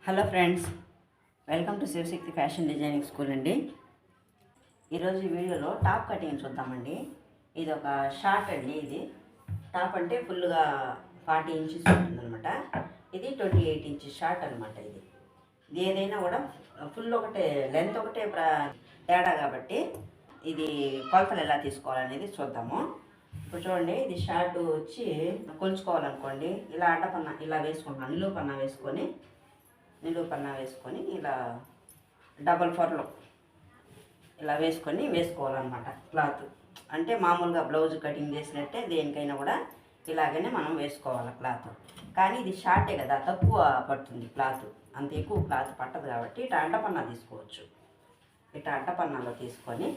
Hello friends, welcome to Shivashakti fashion designing school అండి. ఈరోజు ఈ వీడియోలో టాప్ కటింగ్ చూద్దామండి. ఇది ఒక షార్ట్ అండి. ఇది టాప్ అంటే ఫుల్గా 40 ఇంచెస్ ఉంటుందన్నమాట. ఇది 28 ఇంచెస్ షార్ట్ అనమాట. ఇది ఏదైనా కూడా ఫుల్ ఒకటే లెంత్ ఒకటే తేడా కాబట్టి ఇది కొలతలు ఎలా తీసుకోవాలనేది చూద్దాము. ఇప్పుడు చూడండి, ఇది షార్ట్ వచ్చి కొలుచుకోవాలనుకోండి, ఇలా అడ్డపన్న ఇలా వేసుకుంటున్నాను. నిలువు పన్నా వేసుకొని ఇలా డబల్ ఫర్లో ఇలా వేసుకోవాలన్నమాట. క్లాత్ అంటే మామూలుగా బ్లౌజ్ కటింగ్ చేసినట్టే దేనికైనా కూడా ఇలాగనే మనం వేసుకోవాలి క్లాత్. కానీ ఇది షార్టే కదా, తక్కువ పడుతుంది క్లాత్, అంత ఎక్కువ క్లాత్ పట్టదు కాబట్టి ఇట్లా అడ్డపన్నా తీసుకోవచ్చు. ఇట్లా అడ్డపన్నాలో తీసుకొని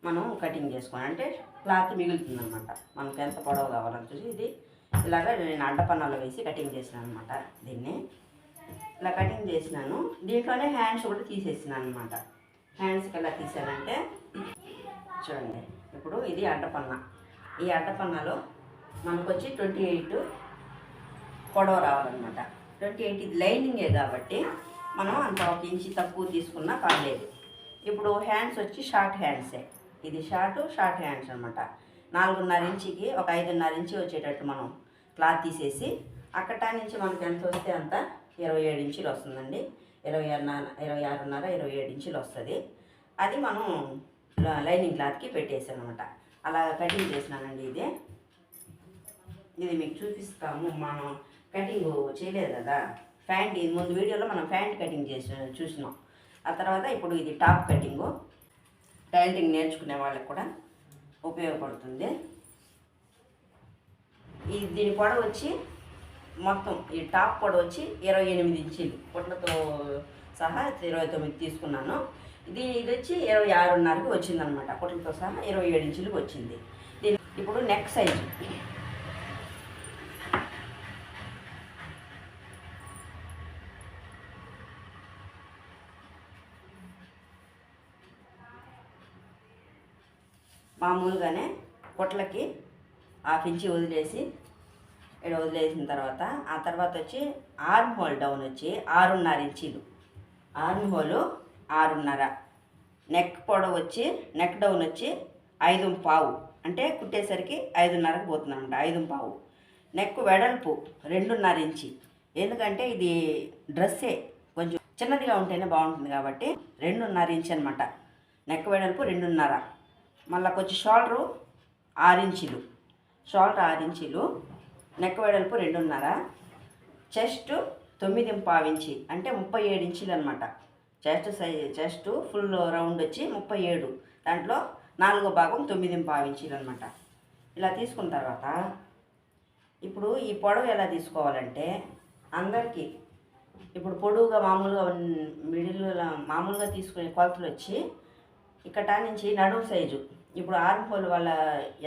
మనం కటింగ్ చేసుకోవాలి. అంటే క్లాత్ మిగులుతుంది అనమాట. మనకు ఎంత పొడవు కావాలని చూసి ఇది ఇలాగ నేను అడ్డపన్నాలో వేసి కటింగ్ చేసినాను అనమాట. దీన్ని ఇలా కటింగ్ చేసినాను. దీంట్లోనే హ్యాండ్స్ కూడా తీసేసినాను అనమాట. హ్యాండ్స్కి ఎలా తీసానంటే చూడండి, ఇప్పుడు ఇది అడ్డపన్నా. ఈ అడ్డపన్నాలో మనకు వచ్చి 28 పొడవు రావాలన్నమాట. 28 ఇది లైనింగే కాబట్టి మనం అంత 1 ఇంచు తక్కువ తీసుకున్నా పర్లేదు. ఇప్పుడు హ్యాండ్స్ వచ్చి షార్ట్ హ్యాండ్సే. ఇది షార్ట్ హ్యాండ్స్ అనమాట. 4.5 ఇంచుకి ఒక 5.5 ఇంచు వచ్చేటట్టు మనం క్లాత్ తీసేసి అక్కటా నుంచి మనకు ఎంత వస్తే అంత 27 ఇంచులు వస్తుందండి. 26.5 27 ఇంచులు వస్తుంది. అది మనం లైనింగ్ క్లాత్కి పెట్టేసాను అనమాట. అలా కటింగ్ చేసినానండి. ఇది మీకు చూపిస్తాము. మనం కటింగ్ చేయలేదు కదా, ప్యాంట్ ముందు వీడియోలో మనం ప్యాంట్ కటింగ్ చూసినాం. ఆ తర్వాత ఇప్పుడు ఇది టాప్ కటింగు టైలరింగ్ నేర్చుకునే వాళ్ళకి కూడా ఉపయోగపడుతుంది. దీని పొడవు వచ్చి మొత్తం ఈ టాప్ పొడవు వచ్చి 28 ఇంచులు, పొట్లతో సహా 29 తీసుకున్నాను. ఇది వచ్చి 26.5కి వచ్చిందనమాట. పొట్లతో సహా 27 ఇంచులకు వచ్చింది. దీని ఇప్పుడు నెక్ సైజు మామూలుగానే పొట్లకి 1/2 ఇంచు వదిలేసిన తర్వాత ఆ తర్వాత వచ్చి ఆర్మ్ హోల్ డౌన్ వచ్చి 6.5 ఇంచులు, ఆర్మ్ హోలు 6.5, నెక్ పొడవు వచ్చి నెక్ డౌన్ వచ్చి 5.5, అంటే కుట్టేసరికి 5.5కి పోతుంది అనమాట. 5.5 నెక్ వెడల్పు 2.5 ఇంచు. ఎందుకంటే ఇది డ్రెస్సే కొంచెం చిన్నదిగా ఉంటేనే బాగుంటుంది కాబట్టి 2.5 ఇంచు అనమాట. నెక్ వెడల్పు 2.5. మళ్ళీ కొంచెం షోల్డరు 6 ఇంచులు, షోల్డర్ 6 ఇంచులు, నెక్ వెడల్పు 2.5, చెస్ట్ 9.5 ఇంచు, అంటే 37 ఇంచులు అనమాట. చెస్ట్ ఫుల్ రౌండ్ వచ్చి 37, దాంట్లో 4వ భాగం 9.5 ఇంచులు అనమాట. ఇలా తీసుకున్న తర్వాత ఇప్పుడు ఈ పొడవు ఎలా తీసుకోవాలంటే అందరికీ ఇప్పుడు పొడవుగా మామూలుగా తీసుకునే కొలతలు వచ్చి ఇక్కడ నుంచి నడుము సైజు, ఇప్పుడు ఆర్మ్ హోల్ వల్ల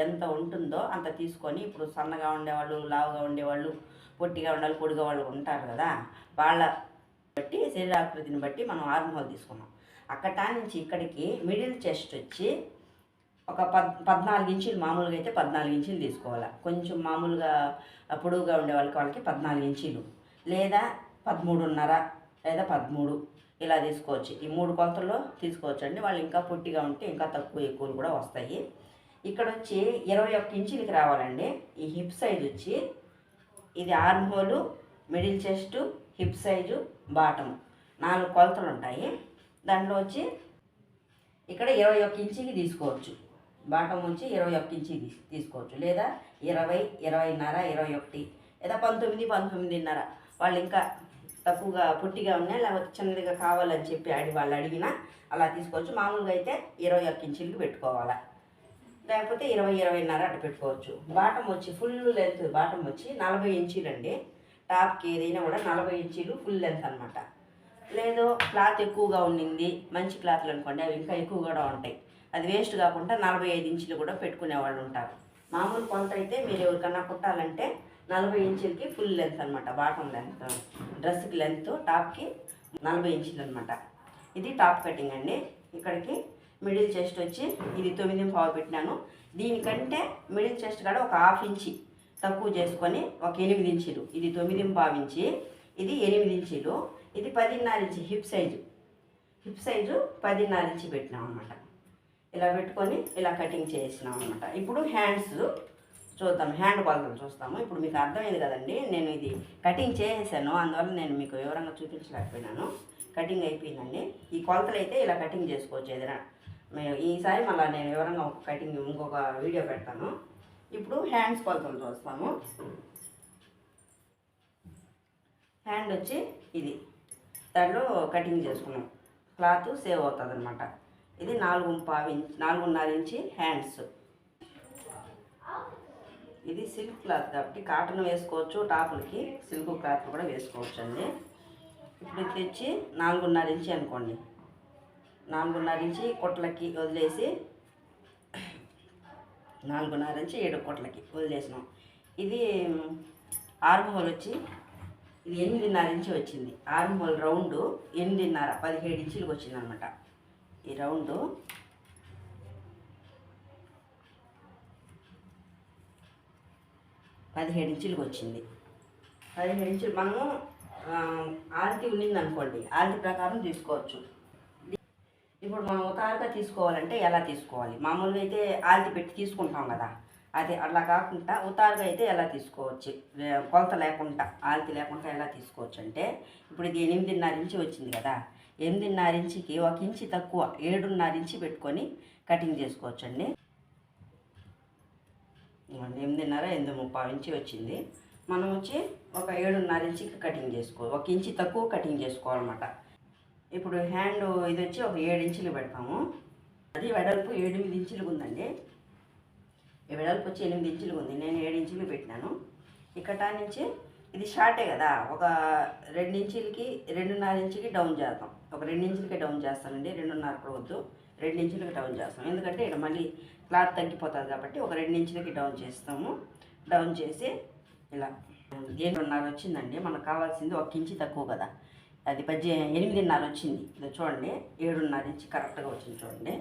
ఎంత ఉంటుందో అంత తీసుకొని, ఇప్పుడు సన్నగా ఉండేవాళ్ళు, లావుగా ఉండేవాళ్ళు, పొట్టిగా ఉండేవాళ్ళు, పొడిగా వాళ్ళు ఉంటారు కదా, వాళ్ళ బట్టి శరీరాకృతిని బట్టి మనం ఆర్మ్ హోల్ తీసుకున్నాం. అక్కటా నుంచి ఇక్కడికి మిడిల్ చెస్ట్ వచ్చి ఒక 14 ఇంచులు, మామూలుగా అయితే 14 ఇంచులు తీసుకోవాలి. కొంచెం మామూలుగా పొడుగుగా ఉండే వాళ్ళకి 14 ఇంచులు, లేదా 13.5 లేదా 13 ఇలా తీసుకోవచ్చు. ఈ 3 కొలతల్లో తీసుకోవచ్చు అండి. వాళ్ళు ఇంకా పొట్టిగా ఉంటే ఇంకా తక్కువ ఎక్కువలు కూడా వస్తాయి. ఇక్కడ వచ్చి 21 ఇంచులకి రావాలండి. ఈ హిప్ సైజ్ వచ్చి ఇది arm hole, middle chest, hip size, bottom 4 కొలతలు ఉంటాయి. దాంట్లో వచ్చి ఇక్కడ 21 ఇంచుకి తీసుకోవచ్చు. బాటం వచ్చి 21 ఇంచుకి తీసుకోవచ్చు, లేదా 20, 20.5, 21, లేదా 19, 19.5. వాళ్ళు ఇంకా తక్కువగా పొట్టిగా ఉన్నాయి, లేకపోతే చిన్నదిగా కావాలని చెప్పి వాళ్ళు అడిగినా అలా తీసుకోవచ్చు. మామూలుగా అయితే 21 ఇంచులకి పెట్టుకోవాలి, లేకపోతే 20, 20.5 అట్లా పెట్టుకోవచ్చు. బాటం వచ్చి ఫుల్ లెంత్ బాటం వచ్చి 40 ఇంచులు అండి. టాప్కి ఏదైనా కూడా 40 ఇంచులు ఫుల్ లెంత్ అనమాట. లేదు క్లాత్ ఎక్కువగా ఉండింది, మంచి క్లాత్లు అనుకోండి, అవి ఇంకా ఎక్కువ కూడా ఉంటాయి. అది వేస్ట్ కాకుండా 45 ఇంచులు కూడా పెట్టుకునే వాళ్ళు ఉంటారు. మామూలు కొంత అయితే మీరు ఎవరికన్నా కుట్టాలంటే 40 ఇంచులకి ఫుల్ లెంత్ అనమాట. బాటం లెంత్, డ్రెస్కి లెంత్ టాప్కి 40 ఇంచులు అనమాట. ఇది టాప్ కటింగ్ అండి. ఇక్కడికి మిడిల్ చెస్ట్ వచ్చి ఇది 9.5 పెట్టినాను. దీనికంటే మిడిల్ చెస్ట్ కూడా ఒక 1/2 ఇంచు తక్కువ చేసుకొని ఒక 8 ఇంచులు, ఇది 9.5 ఇంచు, ఇది 8 ఇంచీలు, ఇది 10.5 ఇంచి హిప్ సైజు 10.5 ఇంచి పెట్టినాం అనమాట. ఇలా పెట్టుకొని ఇలా కటింగ్ చేసినాం అనమాట. ఇప్పుడు హ్యాండ్స్ చూద్దాం, హ్యాండ్ కొలతలు చూస్తాము. ఇప్పుడు మీకు అర్థమైంది కదండి, నేను ఇది కటింగ్ చేసేసాను, అందువల్ల నేను మీకు వివరంగా చూపించలేకపోయినాను. కటింగ్ అయిపోయిందండి. ఈ కొలతలు అయితే ఇలా కటింగ్ చేసుకోవచ్చు ఏదైనా. ఈసారి మళ్ళీ నేను వివరంగా ఒక కటింగ్ ఇంకొక వీడియో పెడతాను. ఇప్పుడు హ్యాండ్స్ కొలతలు చూస్తాము. హ్యాండ్ వచ్చి ఇది, దాంట్లో కటింగ్ చేసుకున్నాం, క్లాత్ సేవ్ అవుతుంది అనమాట. ఇది 4.5 ఇంచి హ్యాండ్స్. ఇది సిల్క్ క్లాత్ కాబట్టి కాటన్ వేసుకోవచ్చు, టాపులకి సిల్క్ క్లాత్ కూడా వేసుకోవచ్చు అండి. ఇప్పుడు ఇది తెచ్చి 4.5 ఇంచి అనుకోండి, 4.5 ఇంచి కొట్లకి వదిలేసి 4.5 ఇంచి 7 కొట్లకి వదిలేసినాం. ఇది ఆర్మ్ హోల్ వచ్చి ఇది 8.5 ఇంచి వచ్చింది. ఆర్మ్ హోల్ రౌండ్ 8.5 17 ఇంచులకు వచ్చింది అనమాట. ఈ రౌండ్ 17 ఇంచులకు వచ్చింది. 17 ఇంచులు మనము ఆల్తి ఉన్నింది అనుకోండి, ఆల్తి ప్రకారం తీసుకోవచ్చు. ఇప్పుడు మనం ఉతారుగా తీసుకోవాలంటే ఎలా తీసుకోవాలి? మామూలుగా అయితే ఆల్తి పెట్టి తీసుకుంటాం కదా, అది అట్లా కాకుండా ఉతారుగా అయితే ఎలా తీసుకోవచ్చు, కొలత లేకుండా ఆల్తి లేకుండా ఎలా తీసుకోవచ్చు అంటే, ఇప్పుడు ఇది 8.5 ఇంచి వచ్చింది కదా, 8.5 ఇంచికి 1 ఇంచి తక్కువ 7.5 ఇంచి పెట్టుకొని కటింగ్ చేసుకోవచ్చండి. 8.5 8.35 ఇంచి వచ్చింది. మనం వచ్చి ఒక 7.5 ఇంచికి కటింగ్ చేసుకోవాలి, 1 ఇంచి తక్కువ కటింగ్ చేసుకోవాలన్నమాట. ఇప్పుడు హ్యాండ్ ఇది వచ్చి ఒక 7 ఇంచులు పెడతాము. అది వెడల్పు 8 ఇంచులు ఉందండి. ఈ వెడల్పు వచ్చి 8 ఇంచులు ఉంది, నేను 7 ఇంచులు పెట్టినాను. ఇక్కడ నుంచి ఇది షార్టే కదా, ఒక 2 ఇంచులకి 2.5 ఇంచుకి డౌన్ చేద్దాం. ఒక 2 ఇంచులకి డౌన్ చేస్తానండి, 2.5 కూడా వద్దు, 2 ఇంచులకి డౌన్ చేస్తాం. ఎందుకంటే ఇక్కడ మళ్ళీ క్లాత్ తగ్గిపోతుంది కాబట్టి ఒక 2 ఇంచులకి డౌన్ చేస్తాము. డౌన్ చేసి ఇలా 7.5 వచ్చిందండి. మనకు కావాల్సింది 1 ఇంచి తక్కువ కదా, అది 8.5 వచ్చింది. ఇది చూడండి, 7.5 ఇంచి కరెక్ట్గా వచ్చింది చూడండి,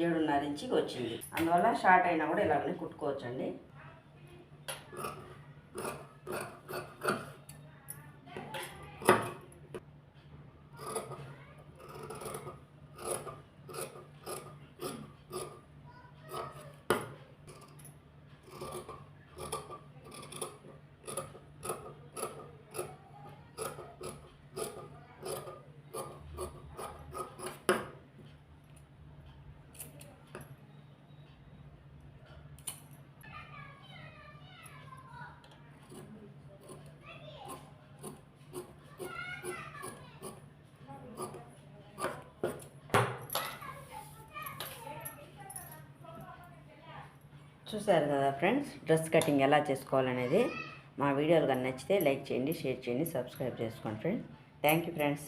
7.5 ఇంచికి వచ్చింది. అందువల్ల షార్ట్ అయినా కూడా ఇలాగనే కుట్టుకోవచ్చండి. చూసారు కదా ఫ్రెండ్స్, డ్రెస్ కటింగ్ ఎలా చేసుకోవాలనేది. మా వీడియోలు కానీ నచ్చితే లైక్ చేయండి, షేర్ చేయండి, సబ్స్క్రైబ్ చేసుకోండి ఫ్రెండ్స్. Thank you friends.